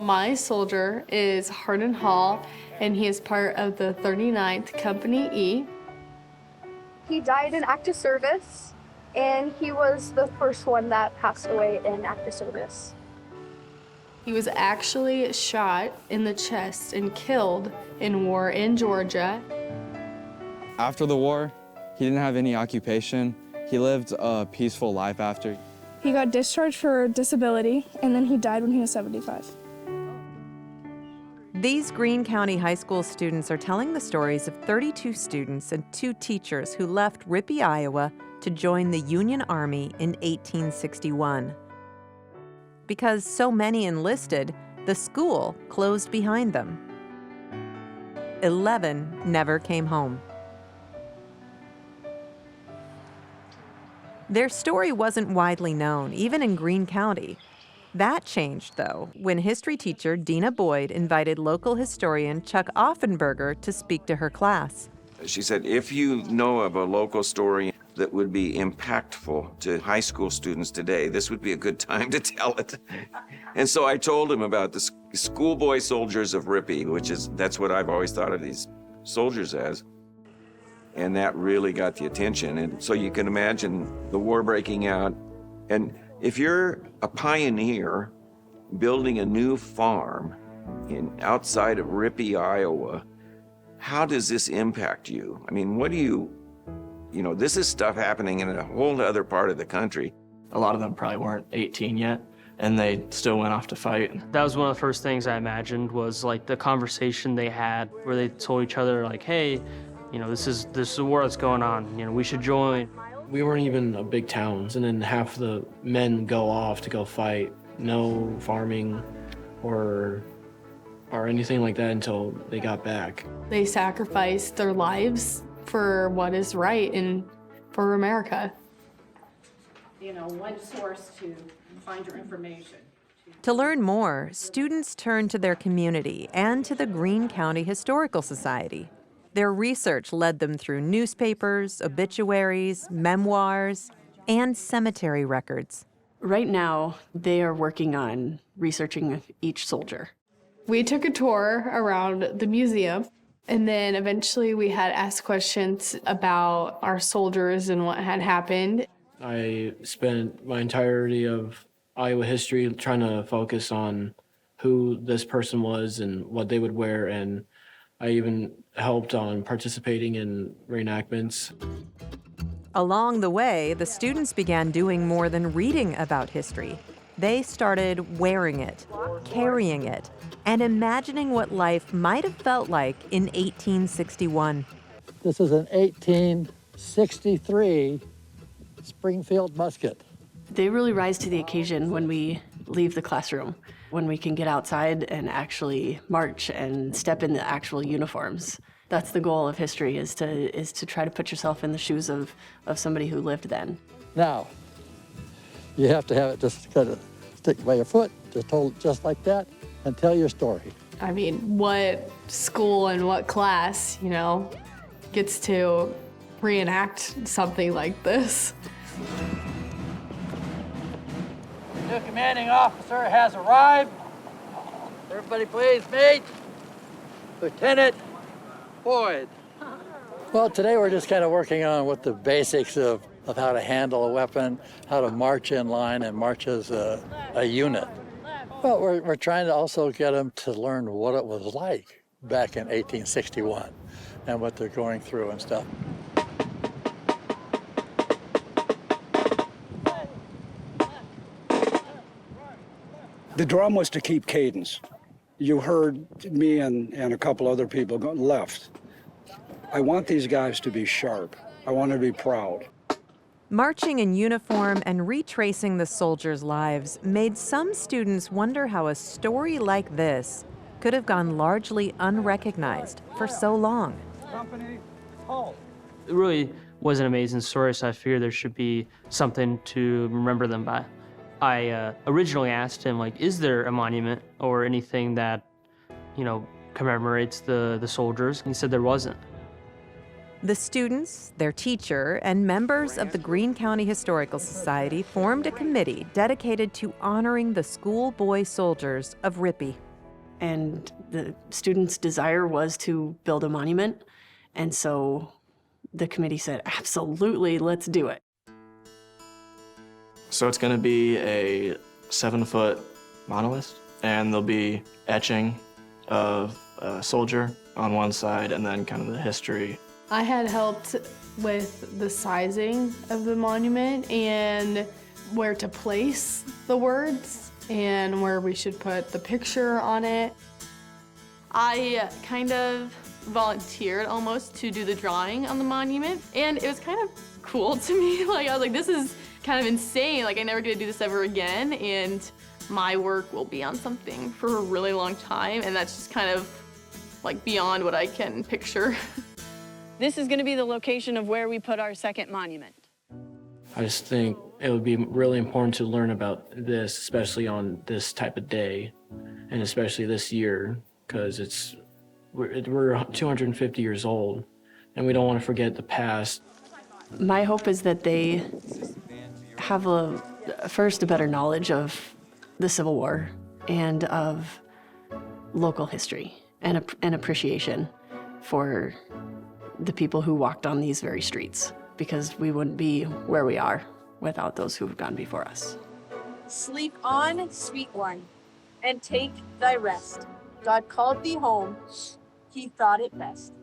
My soldier is Hardin Hall, and he is part of the 39th Company E. He died in active service, and he was the first one that passed away in active service. He was actually shot in the chest and killed in war in Georgia. After the war, he didn't have any occupation. He lived a peaceful life after. He got discharged for disability, and then he died when he was 75. These Greene County High School students are telling the stories of 32 students and 2 teachers who left Rippey, Iowa to join the Union Army in 1861. Because so many enlisted, the school closed behind them. 11 never came home. Their story wasn't widely known, even in Greene County. That changed, though, when history teacher Dina Boyd invited local historian Chuck Offenberger to speak to her class. She said, if you know of a local story that would be impactful to high school students today, this would be a good time to tell it. And so I told him about the Schoolboy Soldiers of Rippey, that's what I've always thought of these soldiers as. And that really got the attention. And so you can imagine the war breaking out. And if you're a pioneer building a new farm outside of Rippey, Iowa, how does this impact you? I mean, this is stuff happening in a whole other part of the country. A lot of them probably weren't 18 yet, and they still went off to fight. That was one of the first things I imagined was like the conversation they had where they told each other like, hey, this is a war that's going on, we should join. We weren't even a big towns, and then half the men go off to go fight. No farming or anything like that until they got back. They sacrificed their lives for what is right and for America. One source to find your information. To learn more, students turn to their community and to the Greene County Historical Society. Their research led them through newspapers, obituaries, memoirs, and cemetery records. Right now, they are working on researching each soldier. We took a tour around the museum, and then eventually we had asked questions about our soldiers and what had happened. I spent my entirety of Iowa history trying to focus on who this person was and what they would wear, and I even helped on participating in reenactments. Along the way, the students began doing more than reading about history. They started wearing it, carrying it, and imagining what life might have felt like in 1861. This is an 1863 Springfield musket. They really rise to the occasion when we leave the classroom, when we can get outside and actually march and step in the actual uniforms. That's the goal of history, is to try to put yourself in the shoes of somebody who lived then. Now, you have to have it just kind of stick by your foot, just hold it just like that, and tell your story. I mean, what school and what class, gets to reenact something like this? The new commanding officer has arrived. Everybody please meet Lieutenant Boyd. Well, today we're just kind of working on what the basics of how to handle a weapon, how to march in line and march as a unit. Well, we're trying to also get them to learn what it was like back in 1861 and what they're going through and stuff. The drum was to keep cadence. You heard me and a couple other people go left. I want these guys to be sharp. I want to be proud. Marching in uniform and retracing the soldiers' lives made some students wonder how a story like this could have gone largely unrecognized for so long. Company, halt. It really was an amazing story, so I figured there should be something to remember them by. I originally asked him, is there a monument or anything that, commemorates the soldiers? He said there wasn't. The students, their teacher, and members of the Greene County Historical Society formed a committee dedicated to honoring the Schoolboy Soldiers of Rippey. And the students' desire was to build a monument. And so the committee said, absolutely, let's do it. So it's going to be a 7-foot monolith, and there'll be etching of a soldier on one side and then kind of the history. I had helped with the sizing of the monument and where to place the words and where we should put the picture on it. I kind of volunteered almost to do the drawing on the monument, and it was kind of cool to me. Like, I was like, this is kind of insane. Like, I never get to do this ever again, and my work will be on something for a really long time, and that's just kind of like beyond what I can picture. This is going to be the location of where we put our second monument. I just think it would be really important to learn about this, especially on this type of day, and especially this year, because we're 250 years old, and we don't want to forget the past. My hope is that they have first a better knowledge of the Civil War and of local history and an appreciation for the people who walked on these very streets, because we wouldn't be where we are without those who have gone before us. Sleep on, sweet one, and take thy rest. God called thee home. He thought it best.